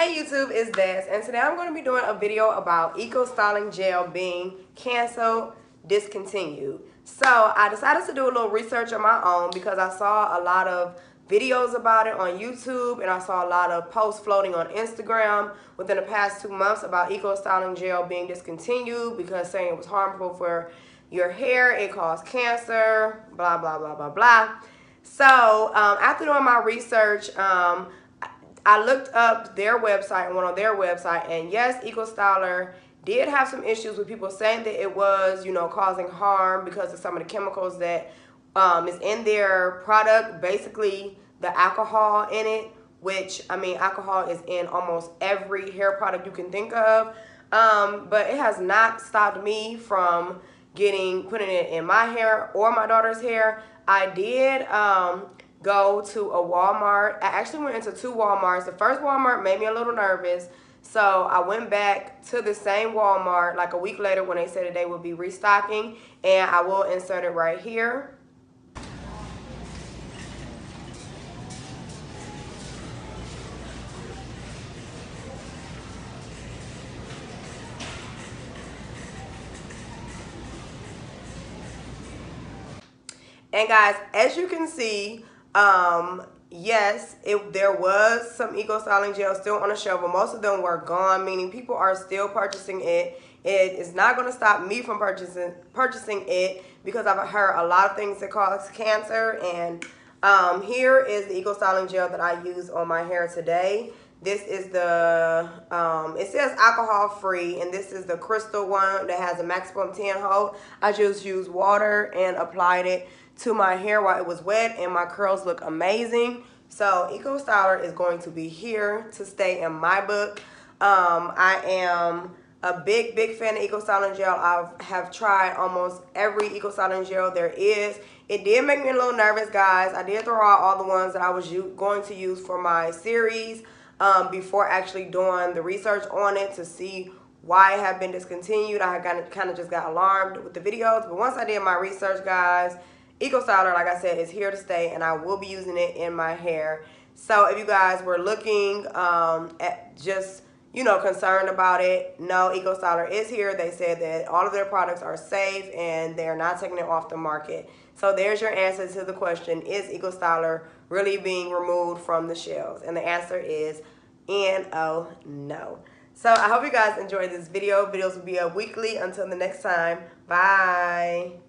Hey YouTube, it's Des, and today I'm going to be doing a video about Eco Styling Gel being canceled, discontinued. So I decided to do a little research on my own because I saw a lot of videos about it on YouTube, and I saw a lot of posts floating on Instagram within the past 2 months about Eco Styling Gel being discontinued because saying it was harmful for your hair, it caused cancer, blah, blah, blah, blah, blah. So after doing my research, I looked up their website and went on their website, and yes, EcoStyler did have some issues with people saying that it was, causing harm because of some of the chemicals that is in their product. Basically, the alcohol in it, which, I mean, alcohol is in almost every hair product you can think of. But it has not stopped me from putting it in my hair or my daughter's hair. I did go to a Walmart. I actually went into 2 Walmarts. The first Walmart made me a little nervous, so I went back to the same Walmart like a week later when they said that they would be restocking, and I will insert it right here. And guys, as you can see, yes, there was some Eco Styling Gel still on the shelf, but most of them were gone, meaning people are still purchasing it. It is not going to stop me from purchasing it because I've heard a lot of things that cause cancer. And here is the Eco Styling Gel that I use on my hair today. This is the, it says alcohol free, and this is the crystal one that has a maximum 10 hold. I just used water and applied it to my hair while it was wet, and my curls look amazing. So Eco Styler is going to be here to stay in my book. I am a big fan of Eco Styling Gel. I have tried almost every Eco Styling Gel there is. It did make me a little nervous, guys. I did throw out all the ones that I was going to use for my series before actually doing the research on it to see why it had been discontinued. I kind of just got alarmed with the videos, but once I did my research, guys, Eco Styler, like I said, is here to stay, and I will be using it in my hair. So if you guys were looking at just, concerned about it, no, Eco Styler is here. They said that all of their products are safe and they're not taking it off the market. So there's your answer to the question, is Eco Styler really being removed from the shelves? And the answer is N-O, no. So I hope you guys enjoyed this video. Videos will be up weekly. Until the next time, bye.